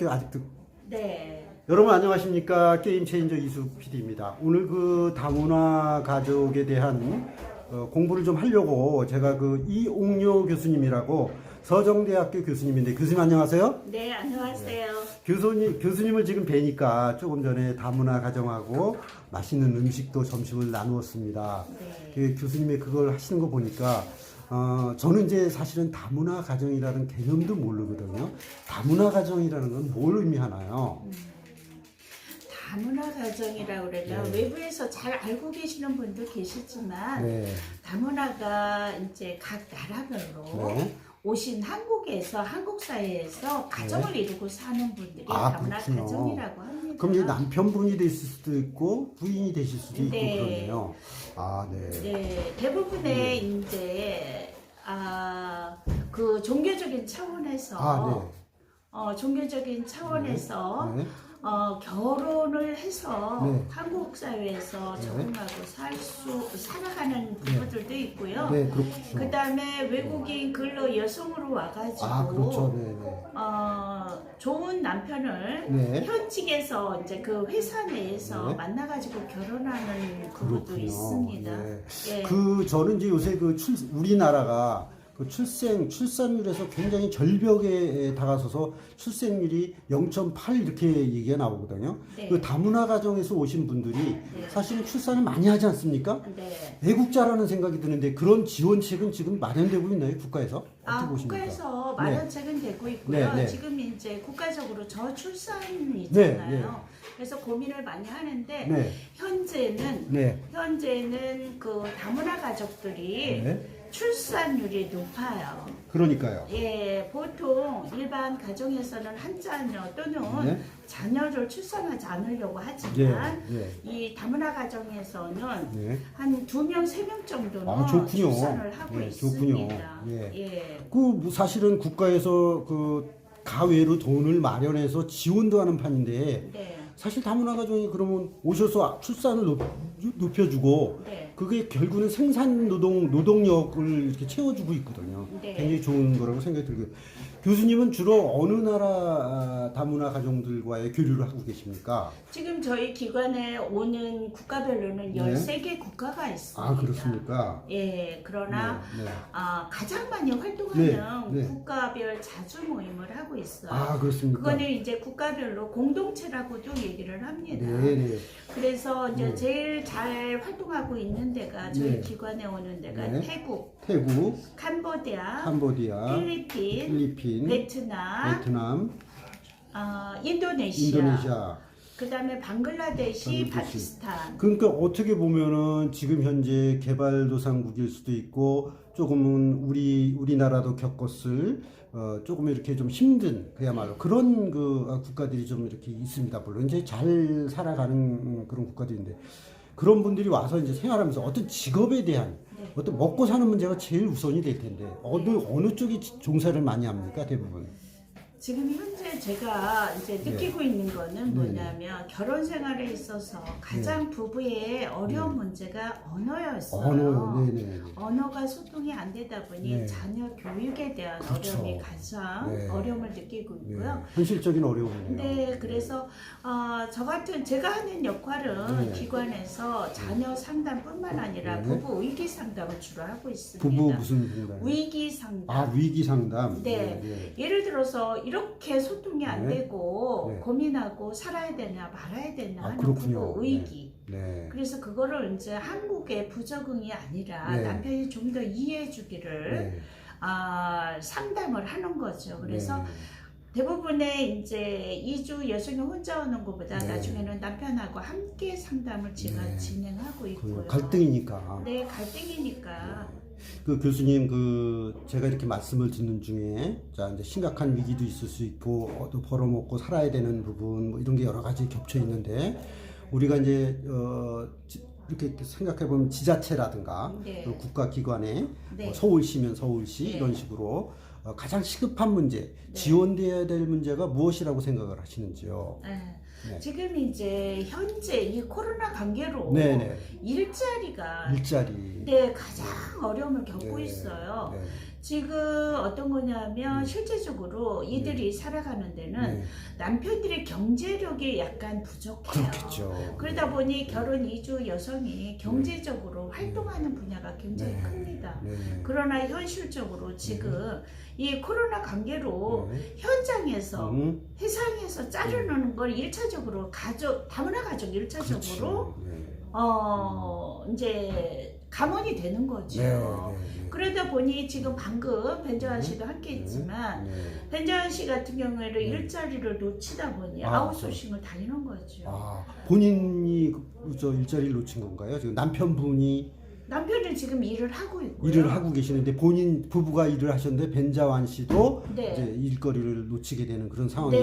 아직도. 네. 여러분 안녕하십니까? 게임 체인저 이수 PD입니다. 오늘 그 다문화 가족에 대한 공부를 좀 하려고 제가 그 이옥료 교수님이라고 서정대학교 교수님인데, 교수님 안녕하세요? 네, 안녕하세요. 교수님을 지금 뵈니까 조금 전에 다문화 가정하고 맛있는 음식도 점심을 나누었습니다. 네. 그 교수님의 그걸 하시는 거 보니까 저는 이제 사실은 다문화 가정이라는 개념도 모르거든요. 다문화 가정이라는 건 뭘 의미하나요? 다문화 가정이라고 그러면 네. 외부에서 잘 알고 계시는 분도 계시지만 네. 다문화가 이제 각 나라별로 네. 오신 한국에서 한국 사회에서 가정을 이루고 사는 분들이 다문화 그렇군요. 가정이라고 합니다. 그럼 이제 남편분이 되실 수도 있고 부인이 되실 수도 있고 네. 그러네요. 아, 네. 네, 대부분의 이제 그 종교적인 차원에서 종교적인 차원에서 네. 결혼을 해서 네. 한국 사회에서 적응하고 살아가는 네. 부부들도 있고요. 네, 그렇죠. 그 다음에 외국인 근로 여성으로 와가지고 그렇죠. 네, 네. 좋은 남편을 네. 현직에서 이제 그 회사 내에서 네. 만나가지고 결혼하는 부부도 그렇군요. 있습니다. 네. 예. 저는 이제 요새 우리나라가 그 출산율에서 굉장히 절벽에 다가서서 출생률이 0.8 이렇게 얘기가 나오거든요. 네. 그 다문화 가정에서 오신 분들이 네. 사실은 출산을 많이 하지 않습니까? 네. 애국자라는 생각이 드는데 그런 지원책은 지금 마련되고 있나요? 국가에서? 어떻게 보십니까? 국가에서 네. 마련책은 되고 있고요. 네, 네. 지금 이제 국가적으로 저출산이 네, 있잖아요. 네. 그래서 고민을 많이 하는데 네. 현재는 네. 그 다문화 가족들이 네. 출산율이 높아요. 그러니까요. 예, 보통 일반 가정에서는 한 자녀 또는 네. 자녀를 출산하지 않으려고 하지만 예, 예. 이 다문화 가정에서는 네. 한 2명, 3명 정도는 좋군요. 출산을 하고 예, 있습니다. 좋군요. 예. 예. 사실은 국가에서 가외로 돈을 마련해서 지원도 하는 판인데, 네. 사실 다문화 가정이 그러면 오셔서 출산을 높여주고, 네. 그게 결국은 생산 노동력을 이렇게 채워주고 있거든요. 네. 굉장히 좋은 거라고 생각이 들고요. 교수님은 주로 어느 나라 다문화 가정들과의 교류를 하고 계십니까? 지금 저희 기관에 오는 국가별로는 네. 13개 국가가 있습니다. 그렇습니까? 예, 그러나 네, 네. 가장 많이 활동하는 네, 네. 국가별 자주 모임을 하고 있어요. 그렇습니까? 그거는 이제 국가별로 공동체라고도 얘기를 합니다. 네, 네. 그래서 이제 네. 제일 잘 활동하고 있는 데가 저희 네. 기관에 오는 데가 네. 태국, 캄보디아, 필리핀, 베트남, 인도네시아. 그다음에 방글라데시, 파키스탄. 그러니까 어떻게 보면은 지금 현재 개발도상국일 수도 있고, 조금은 우리나라도 겪었을 조금 이렇게 좀 힘든 그야말로 그런 국가들이 좀 이렇게 있습니다. 물론 이제 잘 살아가는 그런 국가들인데, 그런 분들이 와서 이제 생활하면서 어떤 직업에 대한 어떤 먹고 사는 문제가 제일 우선이 될 텐데, 어느 쪽이 종사를 많이 합니까, 대부분? 지금 현재 제가 이제 느끼고 있는 거는 뭐냐면 결혼 생활에 있어서 가장 부부의 어려운 문제가 언어였어요. 언어가 소통이 안 되다 보니 자녀 교육에 대한 어려움이 가장 어려움을 느끼고 있고요. 현실적인 어려움이네요. 네, 그래서 제가 하는 역할은 기관에서 자녀 상담뿐만 아니라 부부 위기 상담을 주로 하고 있습니다. 부부 무슨 상담? 위기 상담. 위기 상담. 네. 예를 들어서 이렇게 소통이 안 되고 고민하고 살아야 되냐 말아야 되냐 하는 부부 위기. 그래서 그거를 이제 한국의 부적응이 아니라 남편이 좀 더 이해해 주기를 상담을 하는 거죠. 그래서 대부분의 이제 이주 여성이 혼자 오는 것보다 나중에는 남편하고 함께 상담을 제가 진행하고 있고요. 갈등이니까. 네, 갈등이니까. 교수님, 제가 이렇게 말씀을 듣는 중에, 이제 심각한 위기도 있을 수 있고, 또 벌어먹고 살아야 되는 부분, 뭐 이런 게 여러 가지 겹쳐 있는데, 우리가 이제, 이렇게 생각해보면 지자체라든가, 국가기관에, 서울시면 서울시, 이런 식으로, 가장 시급한 문제, 지원돼야 될 문제가 무엇이라고 생각을 하시는지요? 지금 이제 현재 이 코로나 관계로 일자리가 일자리 가장 어려움을 겪고 있어요. 지금 어떤 거냐면 실제적으로 이들이 살아가는 데는 남편들의 경제력이 약간 부족해요. 그렇겠죠. 그러다 보니 결혼 이주 여성이 경제적으로 활동하는 분야가 굉장히 큽니다. 그러나 현실적으로 지금 이 코로나 관계로 현장에서 회사에서 자르는 걸 1차적으로 다문화 가족 1차적으로 이제 감원이 되는 거죠. 그러다 보니 지금 방금 벤저한 씨도 함께 했지만 벤저한 씨 같은 경우에는 일자리를 놓치다 보니 아웃소싱을 다니는 거죠. 본인이 저 일자리를 놓친 건가요? 지금 남편은 지금 일을 하고 있고요. 일을 하고 계시는데 본인 부부가 일을 하셨는데 벤자완 씨도 이제 일거리를 놓치게 되는 그런 상황이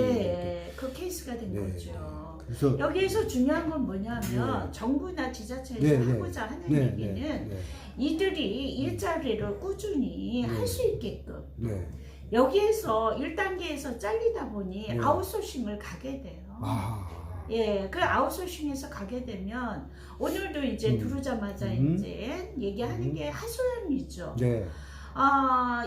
그 케이스가 된 거죠. 그래서 여기에서 중요한 건 뭐냐면 정부나 지자체에서 하고자 하는 얘기는 이들이 일자리를 꾸준히 할 수 있게끔 여기에서 1단계에서 잘리다 보니 아웃소싱을 가게 돼요. 그 아웃소싱에서 가게 되면 오늘도 이제 들어오자마자 이제 얘기하는 게 하소연이죠.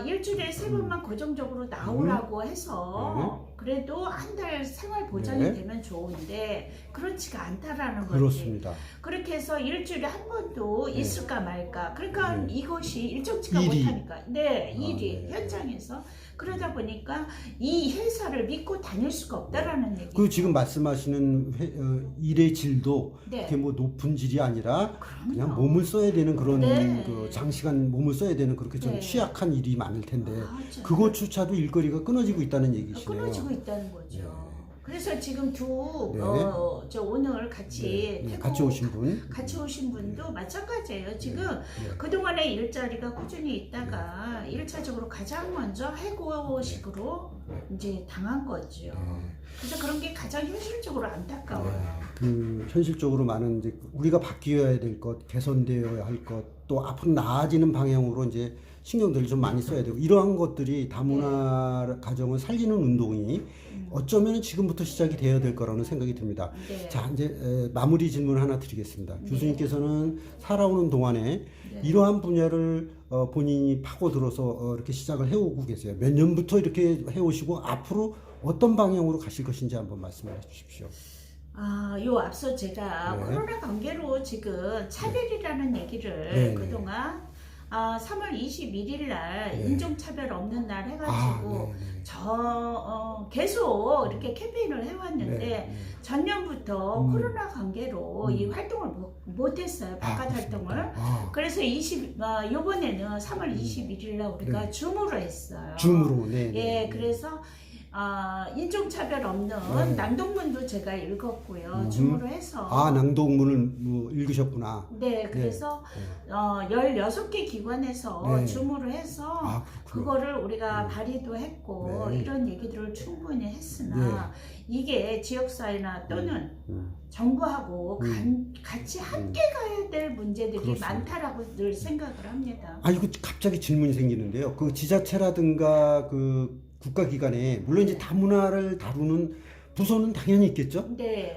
일주일에 3번만 고정적으로 나오라고 해서 그래도 한 달 생활 보장이 되면 좋은데 그렇지가 않다라는 거지. 그렇습니다. 그렇게 해서 일주일에 한 번도 있을까 말까. 그러니까 이것이 일정치가 못하니까. 일이 현장에서. 그러다 보니까 이 회사를 믿고 다닐 수가 없다라는 얘기. 그 지금 말씀하시는 일의 질도 그게 뭐 높은 질이 아니라 그냥 몸을 써야 되는 그런 그 장시간 몸을 써야 되는 그렇게 좀 취약한 일이 많을 텐데 그것조차도 일거리가 끊어지고 있다는 얘기시네요. 끊어지고 있다는 거죠. 그래서 지금 저 오늘 같이 같이 오신 분도 마찬가지예요. 지금 그동안에 일자리가 꾸준히 있다가 1차적으로 가장 먼저 해고식으로 이제 당한 거죠. 그래서 그런 게 가장 현실적으로 안타까워요. 현실적으로 많은 이제 우리가 바뀌어야 될 것, 개선되어야 할 것, 또 앞으로 나아지는 방향으로 이제 신경들을 좀 많이 써야 되고 이러한 것들이 다문화 가정을 살리는 운동이 어쩌면 지금부터 시작이 되어야 될 거라는 생각이 듭니다. 자, 이제 마무리 질문 하나 드리겠습니다. 교수님께서는 살아오는 동안에 이러한 분야를 본인이 파고들어서 이렇게 시작을 해오고 계세요. 몇 년부터 이렇게 해오시고 앞으로 어떤 방향으로 가실 것인지 한번 말씀해 주십시오. 요 앞서 제가 코로나 관계로 지금 차별이라는 얘기를 그동안 3월 21일 날 인종차별 없는 날 해가지고 계속 이렇게 캠페인을 해왔는데 전년부터 코로나 관계로 이 활동을 못했어요. 바깥 활동을. 그래서 요번에는 3월 21일 날 우리가 줌으로 했어요. 줌으로, 그래서 인종차별 없는 낭독문도 제가 읽었고요. 줌으로 해서. 낭독문을 뭐 읽으셨구나. 그래서 16개 기관에서 줌으로 해서 그거를 우리가 발의도 했고 이런 얘기들을 충분히 했으나 이게 지역사회나 또는 정부하고 같이 함께 가야 될 문제들이 많다라고 늘 생각을 합니다. 이거 갑자기 질문이 생기는데요. 그 지자체라든가 그 국가기관에 물론 이제 다문화를 다루는 부서는 당연히 있겠죠?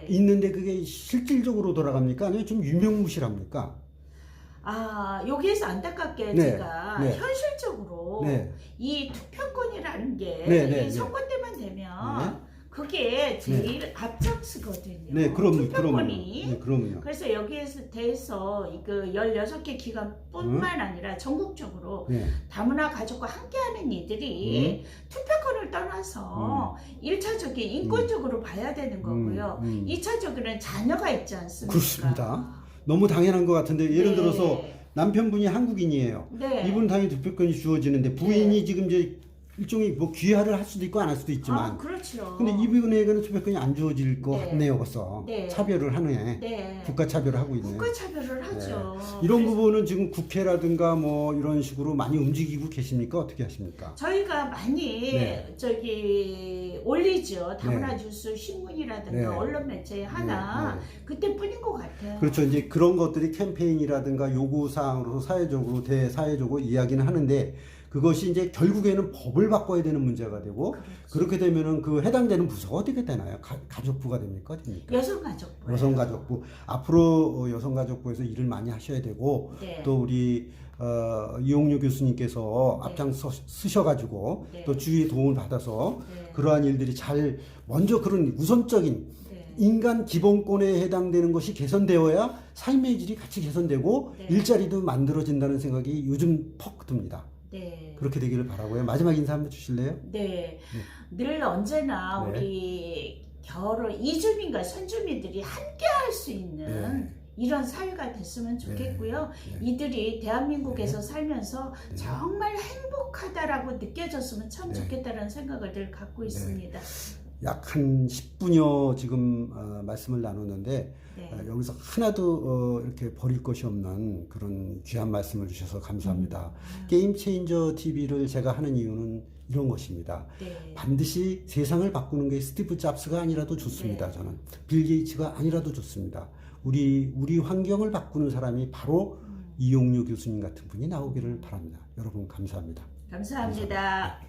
있는데 그게 실질적으로 돌아갑니까? 아니면 좀 유명무실합니까? 여기에서 안타깝게 제가 현실적으로 이 투표권이라는 게 선거 때만 되면 그게 제일 앞장서거든요. 투표권이. 그래서 여기에서 대해서 그 16개 기관뿐만 아니라 전국적으로 다문화 가족과 함께하는 이들이 투표권을 떠나서 1차적인 인권적으로 봐야 되는 거고요. 2차적으로는 자녀가 있지 않습니까? 그렇습니다. 너무 당연한 것 같은데 예를 들어서 남편분이 한국인이에요. 이분 당연히 투표권이 주어지는데 부인이 지금 이제 일종의 뭐 귀화를 할 수도 있고 안 할 수도 있지만 그렇죠. 근데 이분에게는 투표권이 안 주어질 것 같네요. 벌써 차별을 하네. 국가 차별을 하고 있네. 국가 차별을 하죠. 이런 부분은 지금 국회라든가 뭐 이런 식으로 많이 움직이고 계십니까? 어떻게 하십니까? 저희가 많이 올리죠. 다문화 뉴스 신문이라든가 언론 매체에 하나 그때뿐인 것 같아요. 그렇죠. 이제 그런 것들이 캠페인이라든가 요구 사항으로 사회적으로 대사회적으로 이야기는 하는데 그것이 이제 결국에는 법을 바꿔야 되는 문제가 되고 그렇게 되면은 그 해당되는 부서가 어떻게 되나요? 가족부가 됩니까? 여성가족부. 여성가족부. 앞으로 여성가족부에서 일을 많이 하셔야 되고 또 우리 이용료 교수님께서 앞장서 쓰셔가지고 네. 또 주위의 도움을 받아서 네. 그러한 일들이 잘 먼저 그런 우선적인 네. 인간 기본권에 해당되는 것이 개선되어야 삶의 질이 같이 개선되고 네. 일자리도 만들어진다는 생각이 요즘 퍽 듭니다. 네. 그렇게 되기를 바라고요. 마지막 인사 한번 주실래요? 네. 늘 언제나 네. 우리 이주민과 선주민들이 함께 할 수 있는 네. 이런 사회가 됐으면 좋겠고요. 네. 이들이 대한민국에서 살면서 네. 정말 행복하다라고 느껴졌으면 참 네. 좋겠다라는 생각을 늘 갖고 있습니다. 약 한 10분여 지금 말씀을 나눴는데 네. 여기서 하나도 이렇게 버릴 것이 없는 그런 귀한 말씀을 주셔서 감사합니다. 게임 체인저 TV를 제가 하는 이유는 이런 것입니다. 네. 반드시 세상을 바꾸는 게 스티브 잡스가 아니라도 좋습니다. 네. 저는 빌 게이츠가 아니라도 좋습니다. 우리 환경을 바꾸는 사람이 바로 이용료 교수님 같은 분이 나오기를 바랍니다. 여러분 감사합니다. 감사합니다.